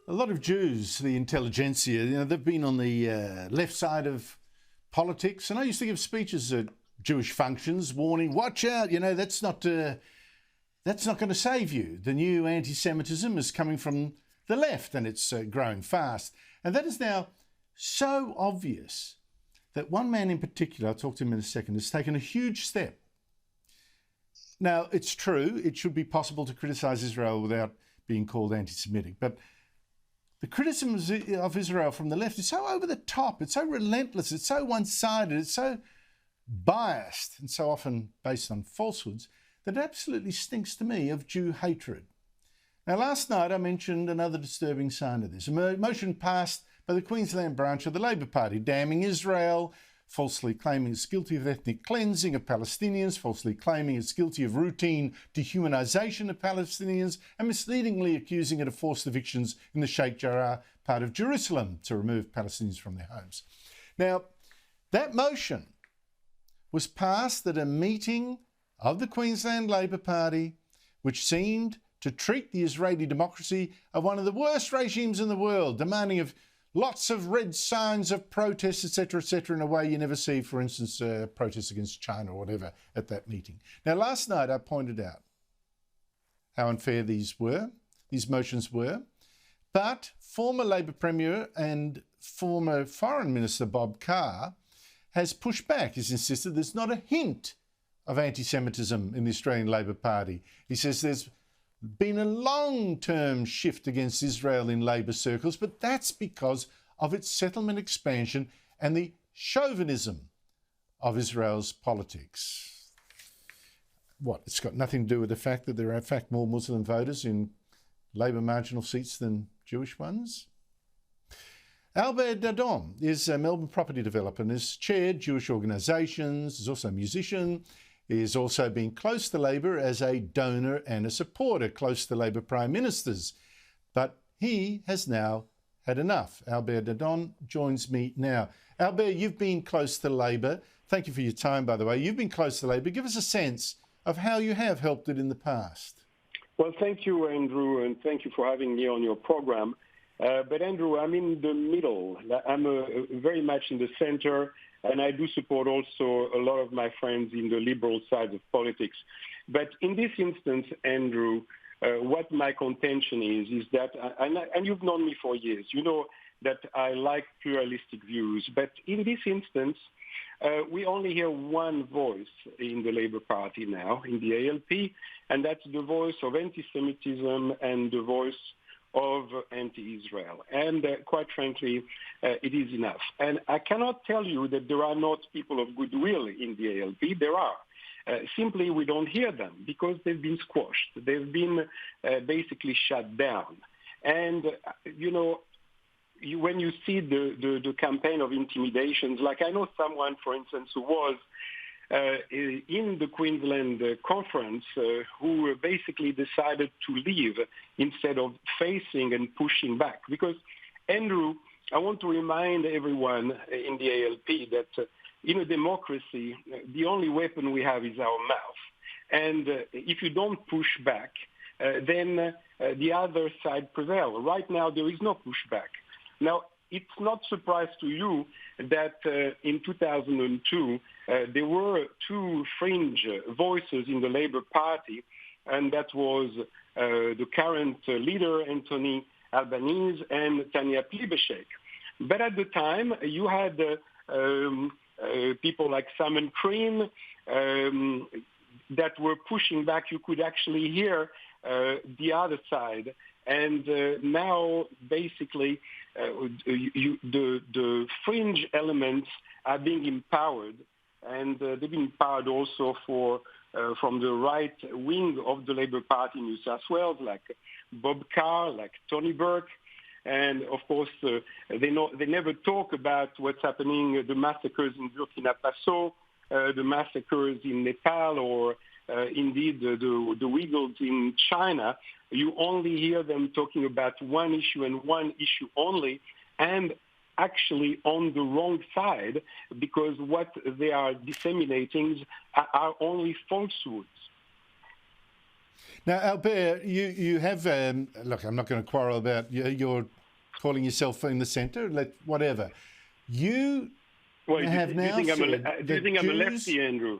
A lot of Jews, the intelligentsia, they've been on the left side of politics. And I used to give speeches at Jewish functions warning, watch out, that's not going to save you. The new anti-Semitism is coming from the left and it's growing fast. And that is now so obvious that one man in particular, I'll talk to him in a second, has taken a huge step. Now, it's true, it should be possible to criticise Israel without being called anti-Semitic, but the criticism of Israel from the left is so over the top, it's so relentless, it's so one-sided, it's so biased and so often based on falsehoods that it absolutely stinks to me of Jew hatred. Now, last night I mentioned another disturbing sign of this. A motion passed by the Queensland branch of the Labor Party damning Israel, falsely claiming it's guilty of ethnic cleansing of Palestinians, falsely claiming it's guilty of routine dehumanisation of Palestinians, and misleadingly accusing it of forced evictions in the Sheikh Jarrah part of Jerusalem to remove Palestinians from their homes. Now, that motion was passed at a meeting of the Queensland Labor Party, which seemed to treat the Israeli democracy of one of the worst regimes in the world, demanding of lots of red signs of protests, etc., in a way you never see, for instance, protests against China or whatever at that meeting. Now, last night I pointed out how unfair these motions were, but former Labor Premier and former Foreign Minister Bob Carr has pushed back. He's insisted there's not a hint of anti-Semitism in the Australian Labor Party. He says there's been a long-term shift against Israel in Labor circles, but that's because of its settlement expansion and the chauvinism of Israel's politics. What, it's got nothing to do with the fact that there are in fact more Muslim voters in Labor marginal seats than Jewish ones? Albert Dadon is a Melbourne property developer and has chaired Jewish organisations, is also a musician. He has also been close to Labor as a donor and a supporter, close to Labor Prime Ministers. But he has now had enough. Albert Dadon joins me now. Albert, you've been close to Labor. Thank you for your time, by the way. You've been close to Labor. Give us a sense of how you have helped it in the past. Well, thank you, Andrew, and thank you for having me on your program. But Andrew, I'm in the middle. I'm very much in the center, and I do support also a lot of my friends in the liberal side of politics. But in this instance, Andrew, what my contention is that, and you've known me for years, you know that I like pluralistic views. But in this instance, we only hear one voice in the Labour Party now, in the ALP, and that's the voice of anti-Semitism and the voice of anti-Israel. And quite frankly, it is enough. And I cannot tell you that there are not people of goodwill in the ALP. There are. Simply, we don't hear them because they've been squashed. They've been basically shut down. And, you know, when you see the campaign of intimidations, like I know someone, for instance, who was in the Queensland conference who basically decided to leave instead of facing and pushing back. Because, Andrew, I want to remind everyone in the ALP that in a democracy, the only weapon we have is our mouth. And if you don't push back, then the other side prevails. Right now, there is no pushback. Now, it's not a surprise to you that in 2002, there were two fringe voices in the Labour Party, and that was the current leader, Anthony Albanese, and Tanya Plibersek. But at the time, you had people like Simon Crean that were pushing back. You could actually hear the other side. And now, basically, the fringe elements are being empowered, and they've been empowered also from the right wing of the Labour Party in New South Wales, like Bob Carr, like Tony Burke. And, of course, they never talk about what's happening, the massacres in Burkina Faso, the massacres in Nepal, or indeed the Uyghurs in China. You only hear them talking about one issue and one issue only, and actually on the wrong side, because what they are disseminating are only falsehoods. Now, Albert, you have, look, I'm not going to quarrel about you're calling yourself in the centre, whatever. You have now said do you think I'm a lefty, Andrew?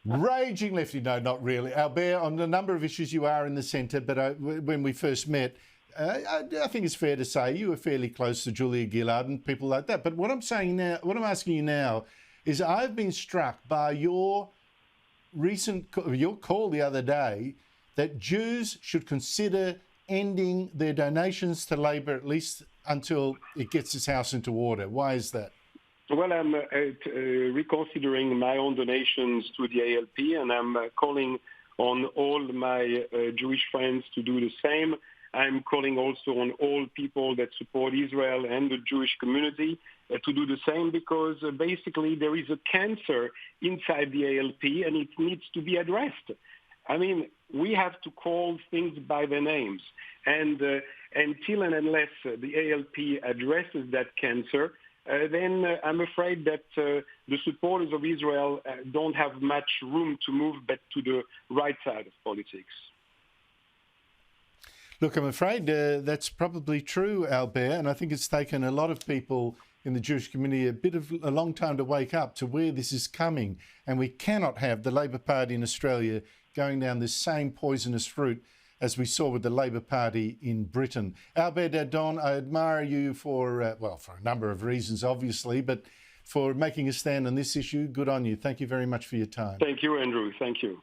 Raging lefty. No, not really. Albert, on a number of issues you are in the centre, but when we first met, I think it's fair to say you were fairly close to Julia Gillard and people like that. But what I'm saying now, what I'm asking you now is I've been struck by your call the other day that Jews should consider ending their donations to Labor at least until it gets its house into order. Why is that? Well, I'm reconsidering my own donations to the ALP, and I'm calling on all my Jewish friends to do the same. I'm calling also on all people that support Israel and the Jewish community to do the same, because basically there is a cancer inside the ALP and it needs to be addressed. I mean, we have to call things by their names. And until and unless the ALP addresses that cancer, then I'm afraid that the supporters of Israel don't have much room to move back to the right side of politics. Look, I'm afraid that's probably true, Albert, and I think it's taken a lot of people in the Jewish community a long time to wake up to where this is coming, and we cannot have the Labor Party in Australia going down this same poisonous route as we saw with the Labor Party in Britain. Albert Dadon, I admire you for, for a number of reasons, obviously, but for making a stand on this issue. Good on you. Thank you very much for your time. Thank you, Andrew. Thank you.